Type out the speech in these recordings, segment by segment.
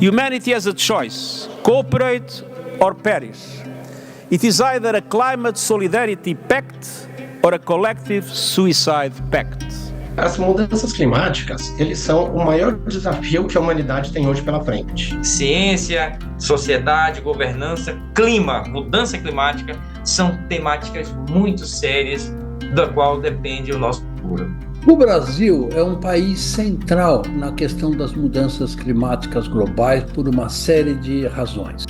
Humanity has a choice: cooperate or perish. It is either a climate solidarity pact or a collective suicide pact. As mudanças climáticas, eles são o maior desafio que a humanidade tem hoje pela frente. Ciência, sociedade, governança, clima, mudança climática são temáticas muito sérias da qual depende o nosso futuro. O Brasil é um país central na questão das mudanças climáticas globais por uma série de razões.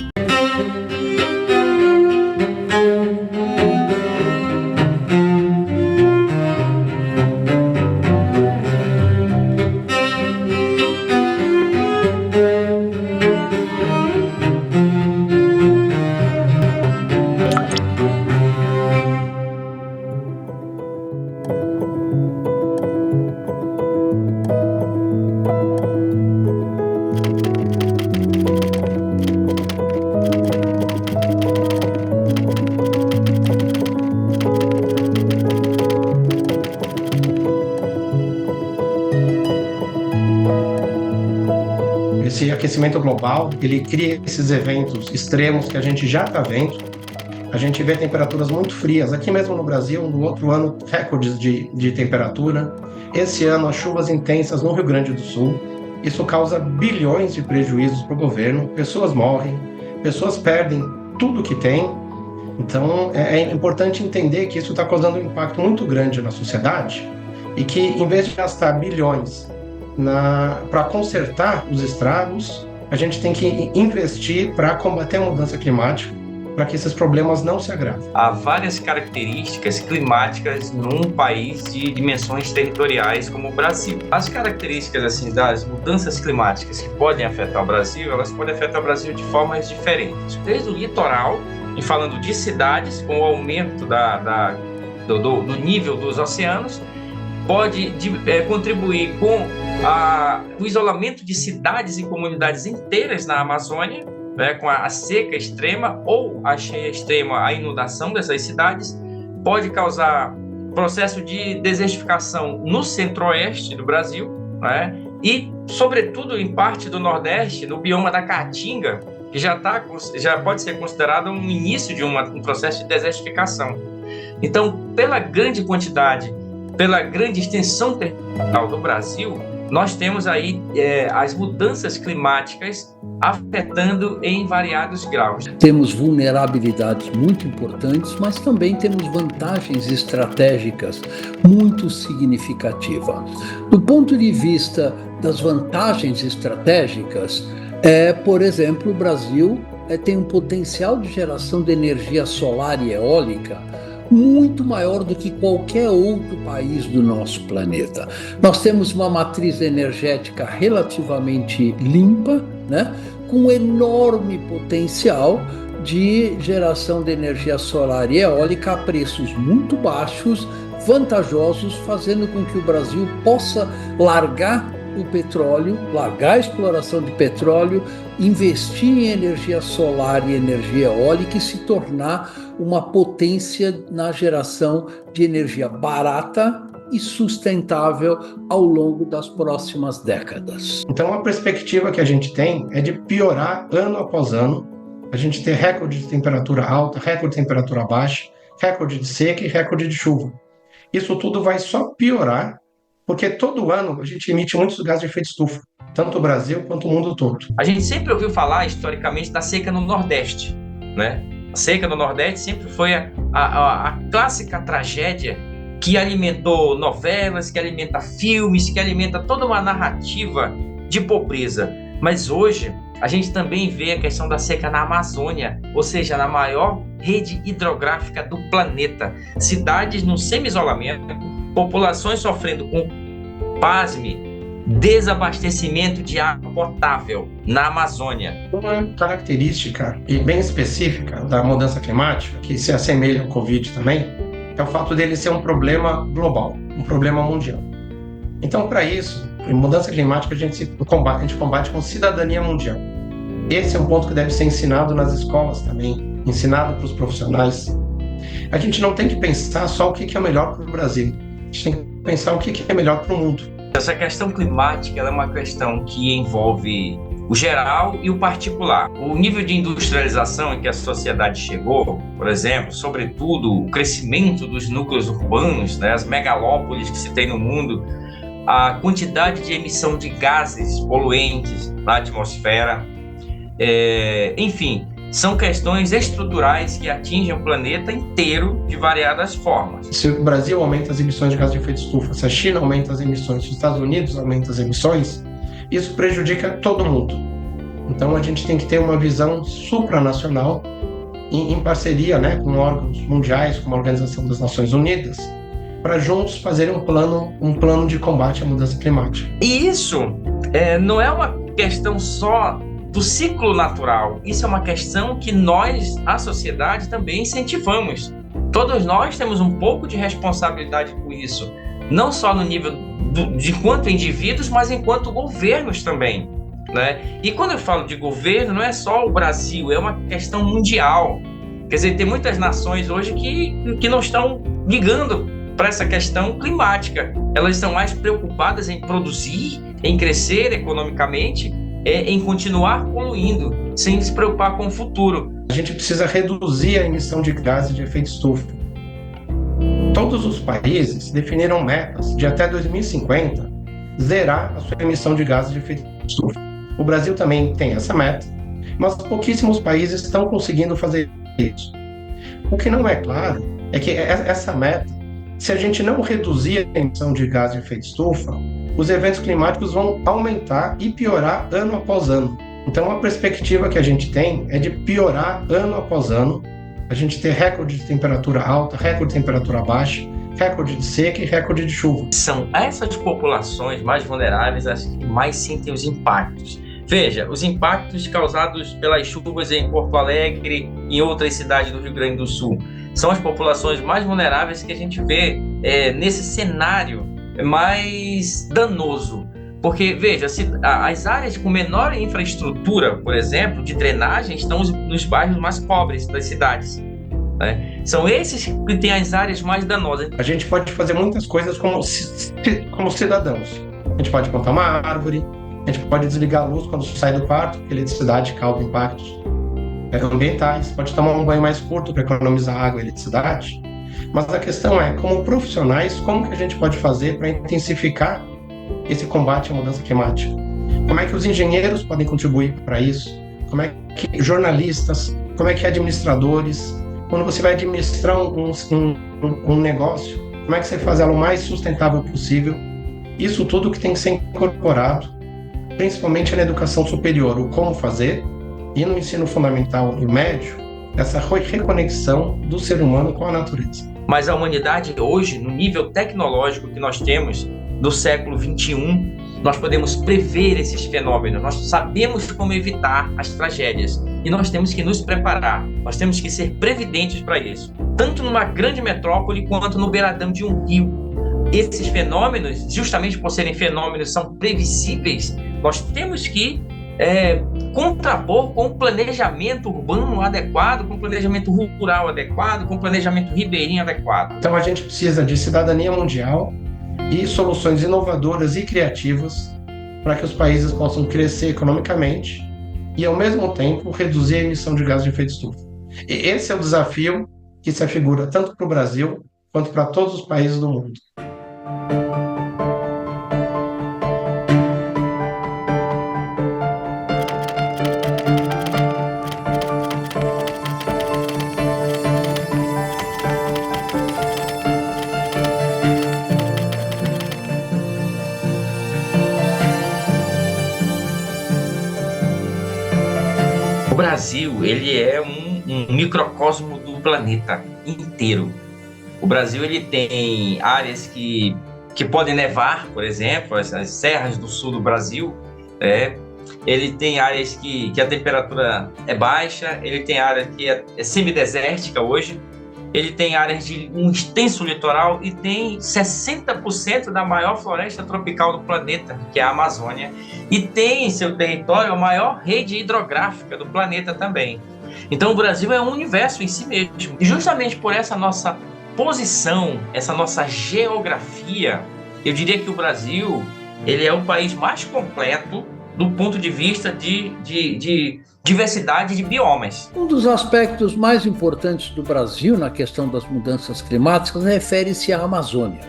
Esse aquecimento global, ele cria esses eventos extremos que a gente já está vendo. A gente vê temperaturas muito frias. Aqui mesmo no Brasil, no outro ano, recordes de temperatura. Esse ano, as chuvas intensas no Rio Grande do Sul. Isso causa bilhões de prejuízos para o governo. Pessoas morrem, pessoas perdem tudo que têm. Então, é importante entender que isso está causando um impacto muito grande na sociedade e que, em vez de gastar bilhões para consertar os estragos, a gente tem que investir para combater a mudança climática, para que esses problemas não se agravem. Há várias características climáticas num país de dimensões territoriais como o Brasil. As características assim das mudanças climáticas que podem afetar o Brasil, elas podem afetar o Brasil de formas diferentes. Desde o litoral, e falando de cidades, com o aumento do nível dos oceanos, pode contribuir com o isolamento de cidades e comunidades inteiras na Amazônia, com a seca extrema ou a cheia extrema, a inundação dessas cidades, pode causar processo de desertificação no centro-oeste do Brasil, e, sobretudo, em parte do Nordeste, no bioma da Caatinga, que já pode ser considerado um início de um processo de desertificação. Então, pela grande quantidade, pela grande extensão territorial do Brasil, nós temos aí as mudanças climáticas afetando em variados graus. Temos vulnerabilidades muito importantes, mas também temos vantagens estratégicas muito significativas. Do ponto de vista das vantagens estratégicas, por exemplo, o Brasil tem um potencial de geração de energia solar e eólica muito maior do que qualquer outro país do nosso planeta. Nós temos uma matriz energética relativamente limpa, com enorme potencial de geração de energia solar e eólica a preços muito baixos, vantajosos, fazendo com que o Brasil possa largar o petróleo, largar a exploração de petróleo, investir em energia solar e energia eólica e se tornar uma potência na geração de energia barata e sustentável ao longo das próximas décadas. Então, a perspectiva que a gente tem é de piorar ano após ano. A gente ter recorde de temperatura alta, recorde de temperatura baixa, recorde de seca e recorde de chuva. Isso tudo vai só piorar, porque todo ano a gente emite muitos gases de efeito estufa, tanto o Brasil quanto o mundo todo. A gente sempre ouviu falar, historicamente, da seca no Nordeste, A seca no Nordeste sempre foi a clássica tragédia que alimentou novelas, que alimenta filmes, que alimenta toda uma narrativa de pobreza. Mas hoje, a gente também vê a questão da seca na Amazônia, ou seja, na maior rede hidrográfica do planeta. Cidades no semi-isolamento, populações sofrendo com, pasme, desabastecimento de água potável na Amazônia. Uma característica e bem específica da mudança climática, que se assemelha ao Covid também, é o fato dele ser um problema global, um problema mundial. Então, para isso, em mudança climática a gente combate com cidadania mundial. Esse é um ponto que deve ser ensinado nas escolas também, ensinado para os profissionais. A gente não tem que pensar só o que é melhor para o Brasil, a gente tem que pensar o que é melhor para o mundo. Essa questão climática ela é uma questão que envolve o geral e o particular. O nível de industrialização em que a sociedade chegou, por exemplo, sobretudo o crescimento dos núcleos urbanos, né, as megalópolis que se tem no mundo, a quantidade de emissão de gases poluentes na atmosfera, enfim, são questões estruturais que atingem o planeta inteiro de variadas formas. Se o Brasil aumenta as emissões de gás de efeito estufa, se a China aumenta as emissões, se os Estados Unidos aumentam as emissões, isso prejudica todo mundo. Então a gente tem que ter uma visão supranacional em parceria, né, com órgãos mundiais, como a Organização das Nações Unidas, para juntos fazerem um plano de combate à mudança climática. E isso não é uma questão só do ciclo natural, isso é uma questão que nós, a sociedade, também incentivamos. Todos nós temos um pouco de responsabilidade com isso, não só no nível de enquanto indivíduos, mas enquanto governos também, né? E quando eu falo de governo, não é só o Brasil, é uma questão mundial. Quer dizer, tem muitas nações hoje que não estão ligando para essa questão climática. Elas estão mais preocupadas em produzir, em crescer economicamente, em continuar poluindo, sem se preocupar com o futuro. A gente precisa reduzir a emissão de gases de efeito estufa. Todos os países definiram metas de até 2050 zerar a sua emissão de gases de efeito estufa. O Brasil também tem essa meta, mas pouquíssimos países estão conseguindo fazer isso. O que não é claro é que essa meta, se a gente não reduzir a emissão de gases de efeito estufa, os eventos climáticos vão aumentar e piorar ano após ano. Então, a perspectiva que a gente tem é de piorar ano após ano, a gente ter recorde de temperatura alta, recorde de temperatura baixa, recorde de seca e recorde de chuva. São essas populações mais vulneráveis as que mais sentem os impactos. Veja, os impactos causados pelas chuvas em Porto Alegre e em outras cidades do Rio Grande do Sul são as populações mais vulneráveis que a gente vê nesse cenário mais danoso. Porque, veja, as áreas com menor infraestrutura, por exemplo, de drenagem, estão nos bairros mais pobres das cidades, né? São esses que têm as áreas mais danosas. A gente pode fazer muitas coisas como cidadãos. A gente pode plantar uma árvore, a gente pode desligar a luz quando sai do quarto, porque a eletricidade causa impactos ambientais, pode tomar um banho mais curto para economizar água e eletricidade. Mas a questão é, como profissionais, como que a gente pode fazer para intensificar esse combate à mudança climática? Como é que os engenheiros podem contribuir para isso? Como é que jornalistas, como é que administradores, quando você vai administrar um negócio, como é que você faz ela o mais sustentável possível? Isso tudo que tem que ser incorporado, principalmente na educação superior, o como fazer, e no ensino fundamental e médio, essa reconexão do ser humano com a natureza. Mas a humanidade hoje, no nível tecnológico que nós temos, do século XXI, nós podemos prever esses fenômenos, nós sabemos como evitar as tragédias e nós temos que nos preparar, nós temos que ser previdentes para isso, tanto numa grande metrópole quanto no beiradão de um rio. Esses fenômenos, justamente por serem fenômenos, são previsíveis, nós temos que contrapor com o planejamento urbano adequado, com o planejamento rural adequado, com o planejamento ribeirinho adequado. Então a gente precisa de cidadania mundial e soluções inovadoras e criativas para que os países possam crescer economicamente e, ao mesmo tempo, reduzir a emissão de gases de efeito estufa. E esse é o desafio que se afigura tanto para o Brasil quanto para todos os países do mundo. O Brasil, ele é um microcosmo do planeta inteiro. O Brasil, ele tem áreas que podem nevar, por exemplo, as serras do sul do Brasil. Ele tem áreas que a temperatura é baixa, ele tem área que é semidesértica hoje, ele tem áreas de um extenso litoral e tem 60% da maior floresta tropical do planeta, que é a Amazônia, e tem em seu território a maior rede hidrográfica do planeta também. Então o Brasil é um universo em si mesmo. E justamente por essa nossa posição, essa nossa geografia, eu diria que o Brasil ele é o país mais completo do ponto de vista de diversidade de biomas. Um dos aspectos mais importantes do Brasil na questão das mudanças climáticas refere-se à Amazônia.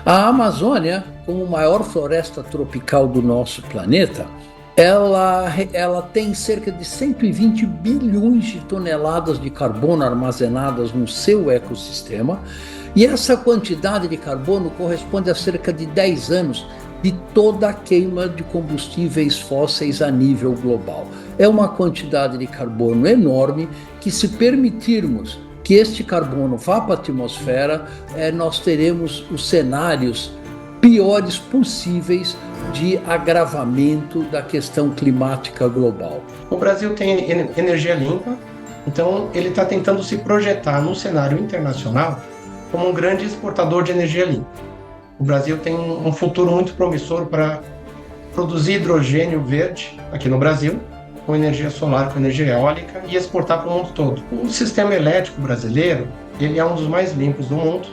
A Amazônia, como maior floresta tropical do nosso planeta, ela tem cerca de 120 bilhões de toneladas de carbono armazenadas no seu ecossistema, e essa quantidade de carbono corresponde a cerca de 10 anos de toda a queima de combustíveis fósseis a nível global. É uma quantidade de carbono enorme que, se permitirmos que este carbono vá para a atmosfera, nós teremos os cenários piores possíveis de agravamento da questão climática global. O Brasil tem energia limpa, então ele está tentando se projetar no cenário internacional como um grande exportador de energia limpa. O Brasil tem um futuro muito promissor para produzir hidrogênio verde aqui no Brasil, com energia solar, com energia eólica, e exportar para o mundo todo. O sistema elétrico brasileiro, ele é um dos mais limpos do mundo,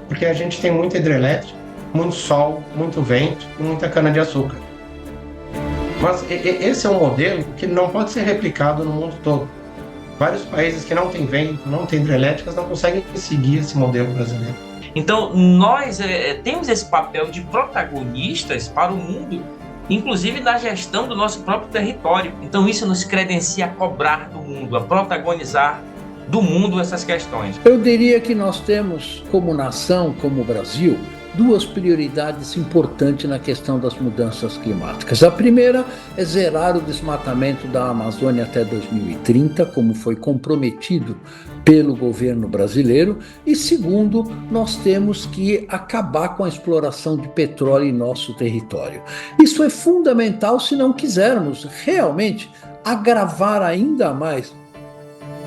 porque a gente tem muita hidrelétrica, muito sol, muito vento e muita cana-de-açúcar. Mas esse é um modelo que não pode ser replicado no mundo todo. Vários países que não têm vento, não têm hidrelétricas, não conseguem seguir esse modelo brasileiro. Então, nós temos esse papel de protagonistas para o mundo, inclusive na gestão do nosso próprio território. Então, isso nos credencia a cobrar do mundo, a protagonizar do mundo essas questões. Eu diria que nós temos, como nação, como Brasil, duas prioridades importantes na questão das mudanças climáticas. A primeira é zerar o desmatamento da Amazônia até 2030, como foi comprometido pelo governo brasileiro. E segundo, nós temos que acabar com a exploração de petróleo em nosso território. Isso é fundamental se não quisermos realmente agravar ainda mais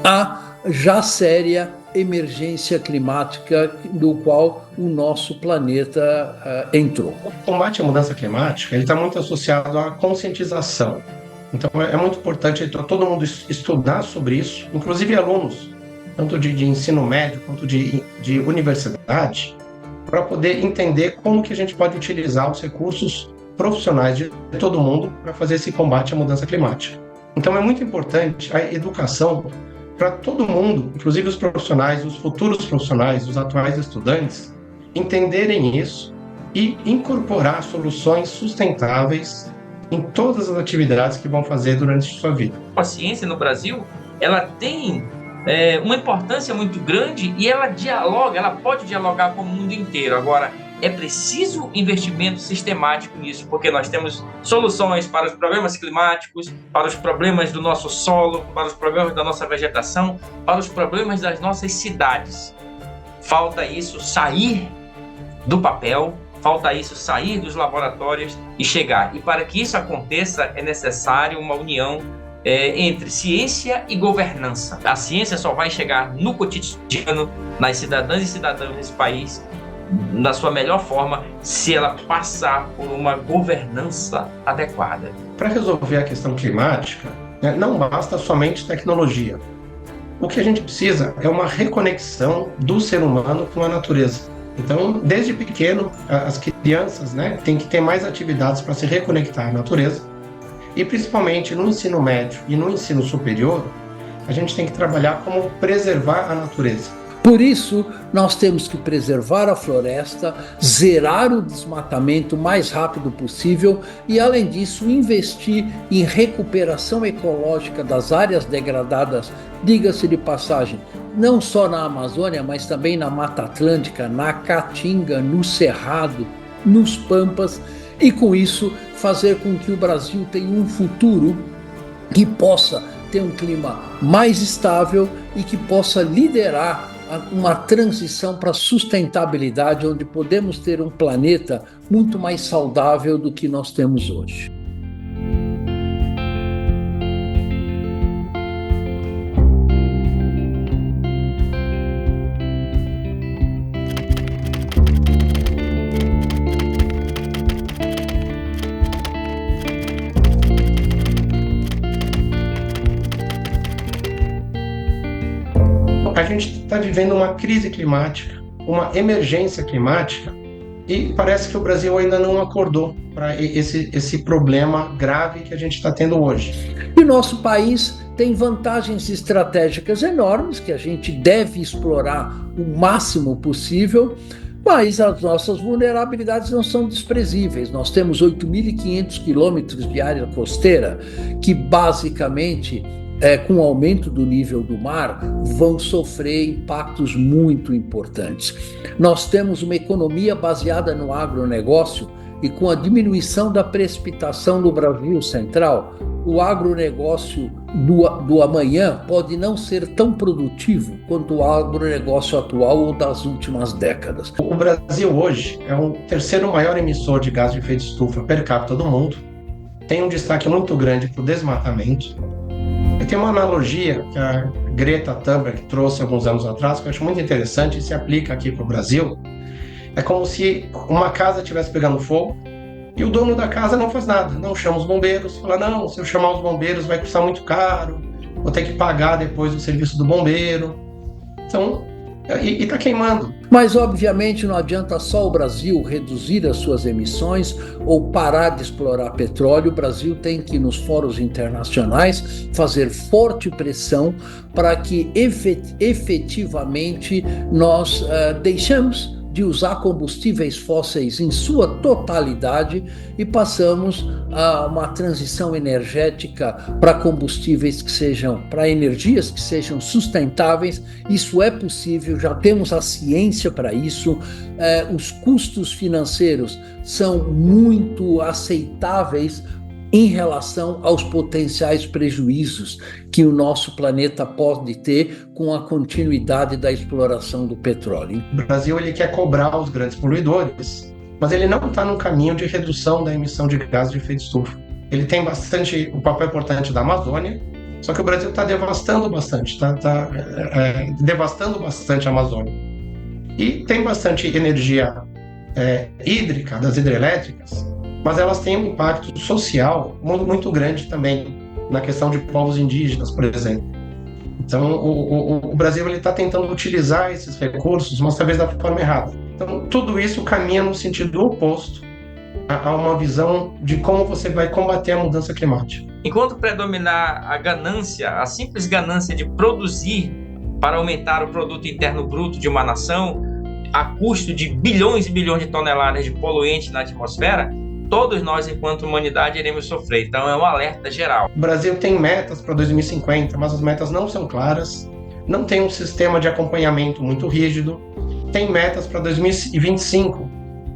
a já séria emergência climática no qual o nosso planeta entrou. O combate à mudança climática está muito associado à conscientização. Então é muito importante todo mundo estudar sobre isso, inclusive alunos, tanto de ensino médio quanto de universidade, para poder entender como que a gente pode utilizar os recursos profissionais de todo mundo para fazer esse combate à mudança climática. Então é muito importante a educação para todo mundo, inclusive os profissionais, os futuros profissionais, os atuais estudantes, entenderem isso e incorporar soluções sustentáveis em todas as atividades que vão fazer durante a sua vida. A ciência no Brasil, ela tem uma importância muito grande e ela pode dialogar com o mundo inteiro. Agora, é preciso investimento sistemático nisso, porque nós temos soluções para os problemas climáticos, para os problemas do nosso solo, para os problemas da nossa vegetação, para os problemas das nossas cidades. Falta isso sair do papel, falta isso sair dos laboratórios e chegar. E para que isso aconteça, é necessário uma união entre ciência e governança. A ciência só vai chegar no cotidiano, nas cidadãs e cidadãos desse país, na sua melhor forma, se ela passar por uma governança adequada. Para resolver a questão climática, não basta somente tecnologia. O que a gente precisa é uma reconexão do ser humano com a natureza. Então, desde pequeno, as crianças têm que ter mais atividades para se reconectar à natureza. E principalmente no ensino médio e no ensino superior, a gente tem que trabalhar como preservar a natureza. Por isso, nós temos que preservar a floresta, zerar o desmatamento o mais rápido possível e, além disso, investir em recuperação ecológica das áreas degradadas, diga-se de passagem, não só na Amazônia, mas também na Mata Atlântica, na Caatinga, no Cerrado, nos Pampas, e com isso fazer com que o Brasil tenha um futuro que possa ter um clima mais estável e que possa liderar uma transição para a sustentabilidade, onde podemos ter um planeta muito mais saudável do que nós temos hoje. A gente está vivendo uma crise climática, uma emergência climática, E parece que o Brasil ainda não acordou para esse problema grave que a gente está tendo hoje. E o nosso país tem vantagens estratégicas enormes que a gente deve explorar o máximo possível, mas as nossas vulnerabilidades não são desprezíveis. Nós temos 8.500 quilômetros de área costeira que basicamente, com o aumento do nível do mar, vão sofrer impactos muito importantes. Nós temos uma economia baseada no agronegócio e com a diminuição da precipitação no Brasil Central, o agronegócio do amanhã pode não ser tão produtivo quanto o agronegócio atual ou das últimas décadas. O Brasil hoje é o terceiro maior emissor de gás de efeito estufa per capita do mundo, tem um destaque muito grande para o desmatamento. E tem uma analogia que a Greta Thunberg trouxe alguns anos atrás, que eu acho muito interessante e se aplica aqui para o Brasil. É como se uma casa estivesse pegando fogo e o dono da casa não faz nada, não chama os bombeiros, fala, não, se eu chamar os bombeiros vai custar muito caro, vou ter que pagar depois o serviço do bombeiro. Então, e está queimando. Mas, obviamente, não adianta só o Brasil reduzir as suas emissões ou parar de explorar petróleo. O Brasil tem que, nos fóruns internacionais, fazer forte pressão para que efetivamente nós deixemos de usar combustíveis fósseis em sua totalidade e passamos a uma transição energética para combustíveis que sejam, para energias que sejam sustentáveis. Isso é possível, já temos a ciência para isso, os custos financeiros são muito aceitáveis em relação aos potenciais prejuízos que o nosso planeta pode ter com a continuidade da exploração do petróleo. O Brasil ele quer cobrar os grandes poluidores, mas ele não está no caminho de redução da emissão de gás de efeito estufa. Ele tem o papel importante da Amazônia, só que o Brasil está devastando bastante, devastando bastante a Amazônia. E tem bastante energia hídrica, das hidrelétricas, mas elas têm um impacto social muito grande também, na questão de povos indígenas, por exemplo. Então, o Brasil está tentando utilizar esses recursos, mas talvez da forma errada. Então, tudo isso caminha no sentido oposto a uma visão de como você vai combater a mudança climática. Enquanto predominar a ganância, a simples ganância de produzir para aumentar o produto interno bruto de uma nação, a custo de bilhões e bilhões de toneladas de poluentes na atmosfera, todos nós, enquanto humanidade, iremos sofrer. Então, é um alerta geral. O Brasil tem metas para 2050, mas as metas não são claras, não tem um sistema de acompanhamento muito rígido, tem metas para 2025,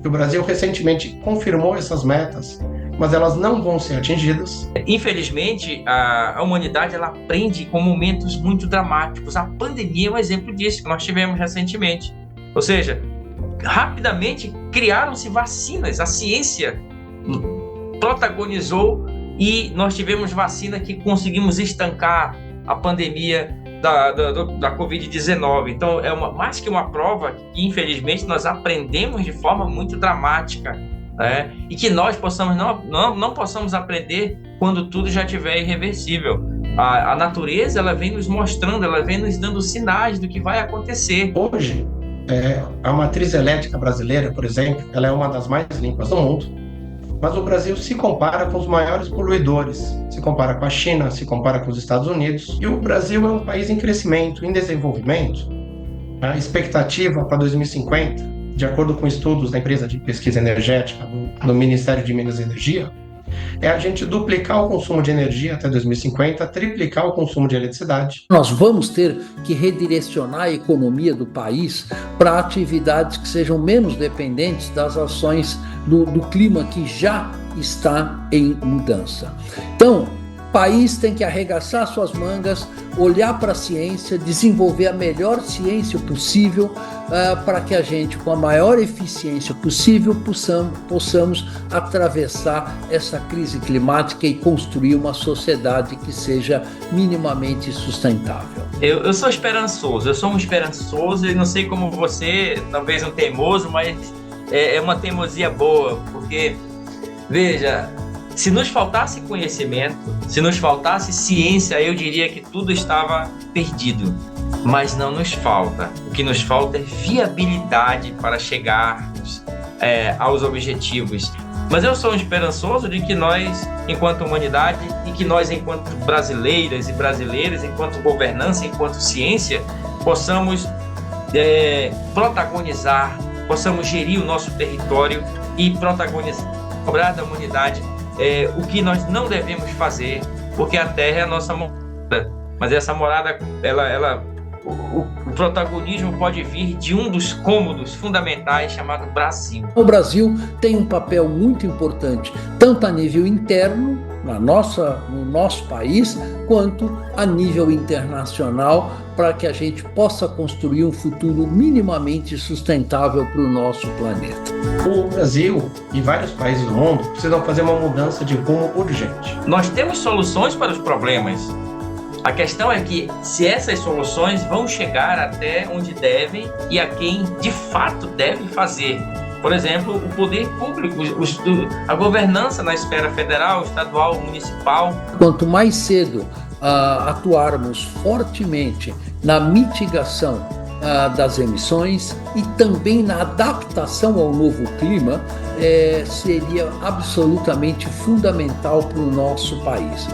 que o Brasil recentemente confirmou essas metas, mas elas não vão ser atingidas. Infelizmente, a humanidade ela aprende com momentos muito dramáticos. A pandemia é um exemplo disso que nós tivemos recentemente. Ou seja, rapidamente criaram-se vacinas, a ciência protagonizou e nós tivemos vacina que conseguimos estancar a pandemia da Covid-19. Então, mais que uma prova que, infelizmente, nós aprendemos de forma muito dramática, né? E que nós não possamos aprender quando tudo já estiver irreversível. A natureza ela vem nos mostrando, ela vem nos dando sinais do que vai acontecer. Hoje, a matriz elétrica brasileira, por exemplo, ela é uma das mais limpas do mundo. Mas o Brasil se compara com os maiores poluidores, se compara com a China, se compara com os Estados Unidos. E o Brasil é um país em crescimento, em desenvolvimento. A expectativa para 2050, de acordo com estudos da empresa de pesquisa energética do Ministério de Minas e Energia, é a gente duplicar o consumo de energia até 2050, triplicar o consumo de eletricidade. Nós vamos ter que redirecionar a economia do país para atividades que sejam menos dependentes das ações do clima que já está em mudança. Então, o país tem que arregaçar suas mangas, olhar para a ciência, desenvolver a melhor ciência possível para que a gente, com a maior eficiência possível, possamos atravessar essa crise climática e construir uma sociedade que seja minimamente sustentável. Eu sou esperançoso, eu sou um esperançoso e não sei como você, talvez um teimoso, mas é uma teimosia boa, porque, veja, se nos faltasse conhecimento, se nos faltasse ciência, eu diria que tudo estava perdido. Mas não nos falta. O que nos falta é viabilidade para chegarmos aos objetivos. Mas eu sou esperançoso de que nós, enquanto humanidade, e que nós, enquanto brasileiras e brasileiros, enquanto governança, enquanto ciência, possamos protagonizar, possamos gerir o nosso território e protagonizar, cobrar da humanidade o que nós não devemos fazer, porque a Terra é a nossa morada. Mas essa morada, o protagonismo pode vir de um dos cômodos fundamentais chamado Brasil. O Brasil tem um papel muito importante, tanto a nível interno, no nosso país, quanto a nível internacional, para que a gente possa construir um futuro minimamente sustentável para o nosso planeta. O Brasil e vários países do mundo precisam fazer uma mudança de rumo urgente. Nós temos soluções para os problemas. A questão é que se essas soluções vão chegar até onde devem e a quem de fato deve fazer. Por exemplo, o poder público, a governança na esfera federal, estadual, municipal. Quanto mais cedo atuarmos fortemente na mitigação das emissões e também na adaptação ao novo clima, seria absolutamente fundamental para o nosso país.